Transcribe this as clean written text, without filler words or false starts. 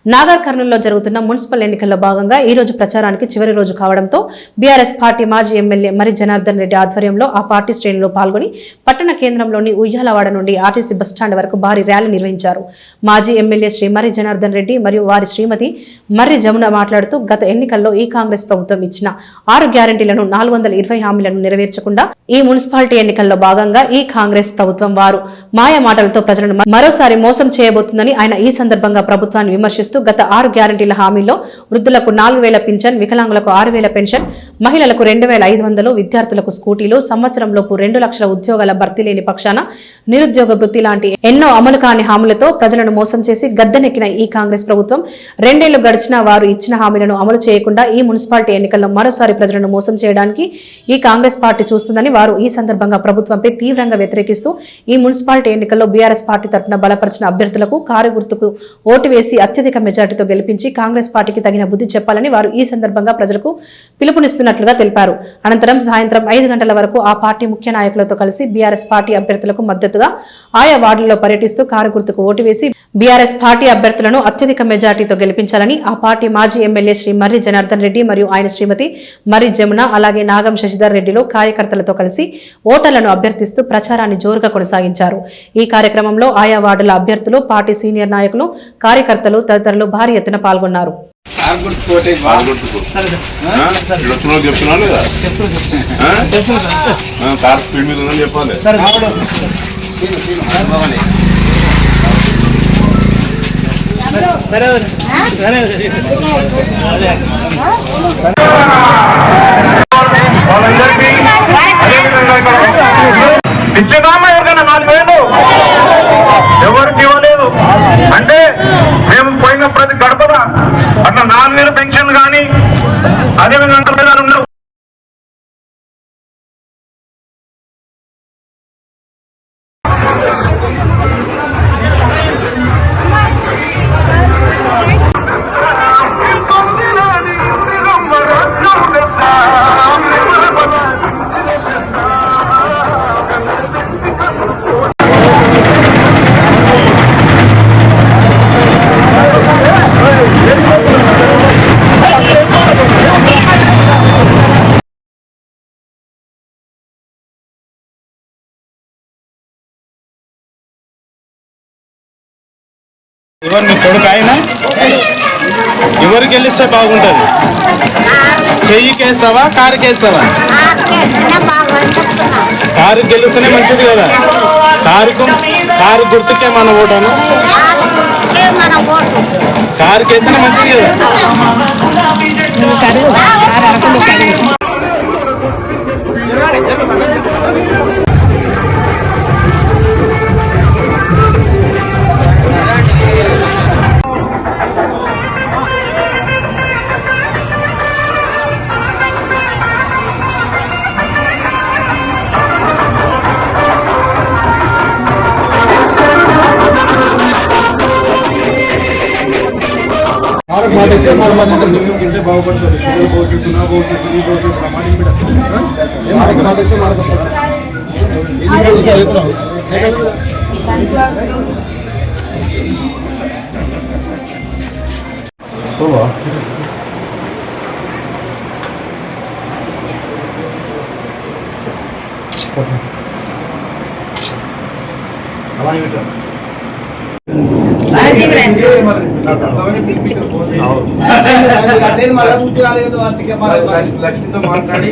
నాగర్ కర్నూలులో జరుగుతున్న మున్సిపల్ ఎన్నికల్లో భాగంగా ఈ రోజు ప్రచారానికి చివరి రోజు కావడంతో బీఆర్ఎస్ పార్టీ మాజీ ఎమ్మెల్యే మరి జనార్దన్ రెడ్డి ఆధ్వర్యంలో ఆ పార్టీ శ్రేణులు పాల్గొని పట్టణ కేంద్రంలోని ఉయ్యాలవాడ నుండి ఆర్టీసీ బస్టాండ్ వరకు భారీ ర్యాలీ నిర్వహించారు. మాజీ ఎమ్మెల్యే శ్రీ మరి జనార్దన్ రెడ్డి మరియు వారి శ్రీమతి మర్రి జమున మాట్లాడుతూ గత ఎన్నికల్లో ఈ కాంగ్రెస్ ప్రభుత్వం ఇచ్చిన 6 గ్యారెంటీలను 420 హామీలను నెరవేర్చకుండా ఈ మున్సిపాలిటీ ఎన్నికల్లో భాగంగా ఈ కాంగ్రెస్ ప్రభుత్వం వారు మాయ మాటలతో ప్రజలను మరోసారి మోసం చేయబోతుందని ఆయన ఈ సందర్భంగా ప్రభుత్వాన్ని విమర్శిస్తూ గత 6 గ్యారెంటీల హామీల్లో వృద్ధులకు 4000 పింఛన్, వికలాంగులకు 6000 పెన్షన్, మహిళలకు 2500, విద్యార్థులకు స్కూటీలు, సంవత్సరంలోపు 2 లక్షల ఉద్యోగాల భర్తీ లేని పక్షాన నిరుద్యోగ వృత్తి లాంటి ఎన్నో అమలు కాని హామీలతో ప్రజలను మోసం చేసి గద్దెనెక్కిన ఈ కాంగ్రెస్ ప్రభుత్వం 2 ఏళ్లు గడిచినా వారు ఇచ్చిన హామీలను అమలు చేయకుండా ఈ మున్సిపాలిటీ ఎన్నికల్లో మరోసారి ప్రజలను మోసం చేయడానికి ఈ కాంగ్రెస్ పార్టీ చూస్తుందని వారు ఈ సందర్భంగా ప్రభుత్వంపై తీవ్రంగా వ్యతిరేకిస్తూ ఈ మున్సిపాలిటీ ఎన్నికల్లో బీఆర్ఎస్ పార్టీ తరఫున బలపరిచిన అభ్యర్థులకు కారు గుర్తుకు ఓటు వేసి అత్యధిక మెజార్టీతో గెలిపించి కాంగ్రెస్ పార్టీకి తగిన బుద్ధి చెప్పాలని వారు ఈ సందర్భంగా ప్రజలకు పిలుపునిస్తున్నట్లుగా తెలిపారు. అనంతరం సాయంత్రం 5 గంటల వరకు ఆ పార్టీ ముఖ్య నాయకులతో కలిసి బీఆర్ఎస్ పార్టీ అభ్యర్థులకు మద్దతుగా ఆయా వార్డులలో పర్యటిస్తూ కారు గుర్తుకు ఓటు వేసి బీఆర్ఎస్ పార్టీ అభ్యర్థులను అత్యధిక మెజార్టీతో గెలిపించాలని ఆ పార్టీ మాజీ ఎమ్మెల్యే శ్రీ మర్రి జనార్దన్ రెడ్డి మరియు ఆయన శ్రీమతి మర్రి జమున అలాగే నాగం శశిధర్ రెడ్డిలో కార్యకర్తలతో కలిసి ఓటర్లను అభ్యర్థిస్తూ ప్రచారాన్ని జోరుగా కొనసాగించారు. ఈ కార్యక్రమంలో ఆయా వార్డుల అభ్యర్థులు, పార్టీ సీనియర్ నాయకులు, కార్యకర్తలు తదితరులు భారీ ఎత్తున పాల్గొన్నారు. ఎవరికి ఇవ్వలేదు అంటే మేము పోయిన ప్రతి గడపగా అట్లా 4 పెన్షన్ కానీ అదేవిధంగా ఉండవు. ఎవరు మీ కొడుకు ఆయన ఎవరికి గెలిస్తే బాగుంటుంది? చెయ్యికేస్తావా, కారుకేస్తావా? కారు గెలిస్తేనే మంచిది కదా. కారు గుర్తుకే మన ఓటాను, కారుకేస్తేనే మంచిది కదా. బాగుపడుతుంది లక్ష్మితో మాట్లాడి